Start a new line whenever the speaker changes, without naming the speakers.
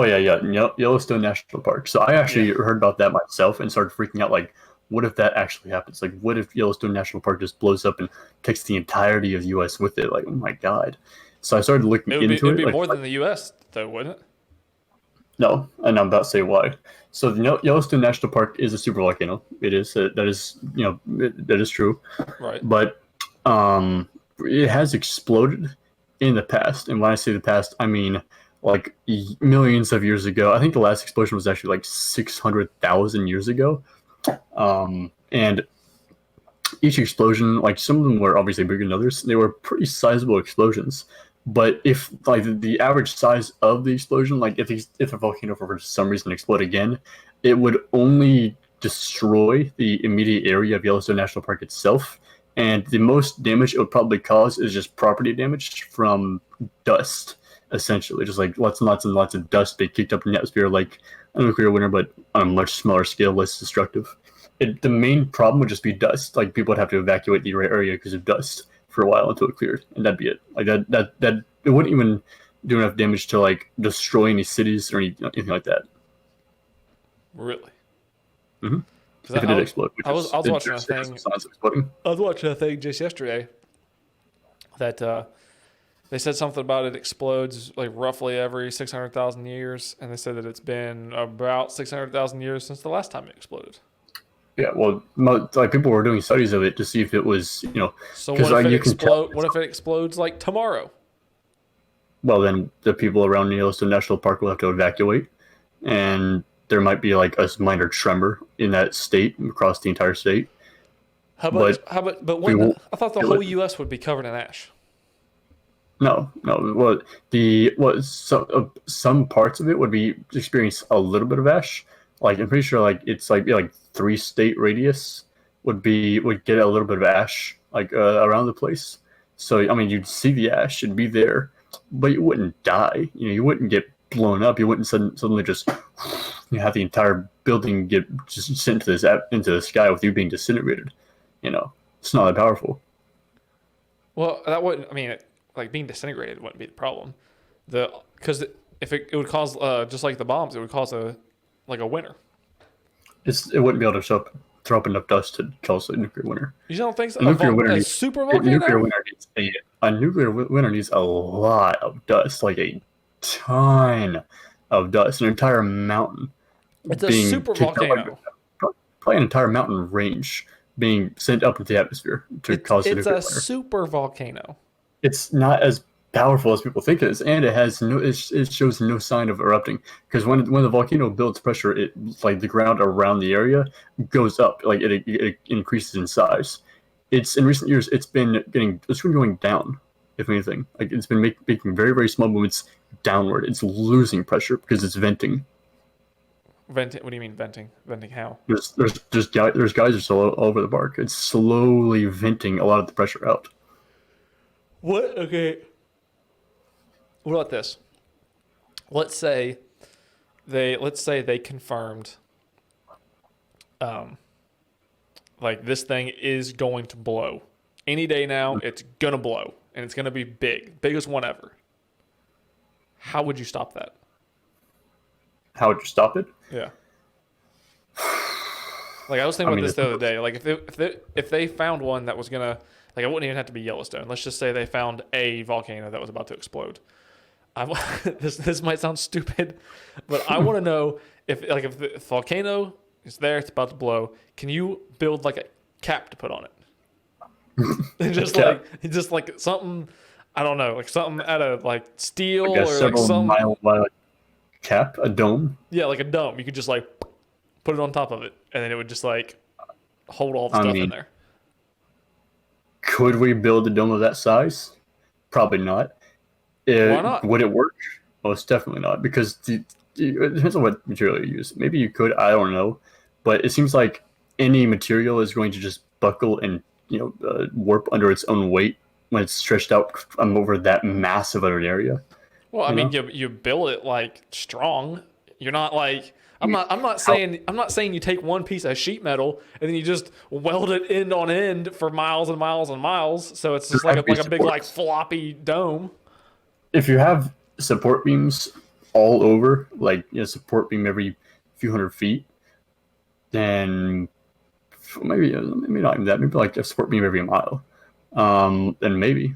Oh yeah, yeah, Yellowstone National Park. So I
Yeah.
actually heard about that myself and started freaking out. Like, what if that actually happens? Like, what if Yellowstone National Park just blows up and takes the entirety of the U.S. with it? Like, oh my god. So I started looking into
It'd
it.
be
Like,
more than the U.S. though, wouldn't it?
no, and I'm about to say why. So the Yellowstone National Park is a super volcano. It is that is that is true,
Right.
but um, it has exploded in the past. And when I say the past, I mean like millions of years ago. I think the last explosion was actually like 600,000 years ago. And each explosion, like some of them were obviously bigger than others. They were pretty sizable explosions. But if like the average size of the explosion, like if a volcano for some reason explode again, it would only destroy the immediate area of Yellowstone National Park itself. And the most damage it would probably cause is just property damage from dust, essentially, just like lots and lots and lots of dust being kicked up in the atmosphere, like a nuclear winter, but on a much smaller scale, less destructive. The main problem would just be dust. Like people would have to evacuate the area because of dust for a while until it cleared, and that'd be it. Like that it wouldn't even do enough damage to like destroy any cities or anything like that.
Really?
Mm-hmm.
Because
If it did explode, which
I
is
was watching a
there's
thing.
signs of exploding.
I was watching a thing just yesterday that they said something about it explodes like roughly every 600,000 years, and they said that it's been about 600,000 years since the last time it exploded.
Yeah, well, like people were doing studies of it to see if it was,
So
because
what if
like
it
you can tell.
explode? What if it explodes like tomorrow?
Well, then the people around Yellowstone National Park will have to evacuate, and there might be like a minor tremor in that state across the entire state,
How much?
but
How much? But
we
when
won't
I thought the
feel
whole
it.
U.S. would be covered in ash.
No, no. Well, some parts of it would be experience a little bit of ash. Like I'm pretty sure, like it's like 3 state radius would get a little bit of ash like around the place. So I mean, you'd see the ash, it'd be there, but you wouldn't die. You wouldn't get blown up. You wouldn't suddenly just have the entire building get just sent into the sky with you being disintegrated. It's not that powerful.
Well, that wouldn't. I mean, like being disintegrated wouldn't be the problem. Because if it would cause just like the bombs, it would cause a winter.
It wouldn't be able to throw up enough dust to cause a nuclear winter.
You don't think so?
A nuclear winter
A
needs
super
a nuclear
volcano?
winter needs a nuclear winter needs a lot of dust, like a ton of dust, an entire mountain
It's a
being
super
kicked out, like
volcano.
probably an entire mountain range being sent up into the atmosphere to cause a
It's
nuclear
a
winter.
super volcano.
It's not as powerful as people think it is, and it shows no sign of erupting. Because when the volcano builds pressure, it like the ground around the area goes up, like it increases in size. It's in recent years it's been going down. If anything, like it's been making very very small movements downward. It's losing pressure because it's venting.
Venting? What do you mean venting? Venting how?
There's geysers all over the park. It's slowly venting a lot of the pressure out.
What? Okay. What about this? Let's say they confirmed, um, like this thing is going to blow any day now. It's gonna blow, and it's gonna be big, biggest one ever. How would you stop that?
How would you stop it?
Yeah. Like I was thinking
I
about
mean,
this the other day. Like if they found one that was gonna, like, it wouldn't even have to be Yellowstone. Let's just say they found a volcano that was about to explode. This might sound stupid, but I want to know if the volcano is there, it's about to blow. Can you build like a cap to put on it? And just like something, I don't know, like something out of like steel
like a
or like
several
some,
mile wide cap, a dome.
yeah, like a dome. You could just like put it on top of it, and then it would just like hold all the
I
stuff in
mean,
there.
could we build a dome of that size? Probably not.
Why not?
Would it work? Most definitely not, because it depends on what material you use. Maybe you could, I don't know, but it seems like any material is going to just buckle and warp under its own weight when it's stretched out over that massive of an area.
Well, I
You
mean,
know,
you build it like strong. You're not like
how
I'm not saying you take one piece of sheet metal and then you just weld it end on end for miles and miles and miles. So it's
there
just like
have to be
a big like
supports.
floppy dome.
If you have support beams all over, like support beam every few hundred feet, then maybe not even that. Maybe like a support beam every mile. Then maybe.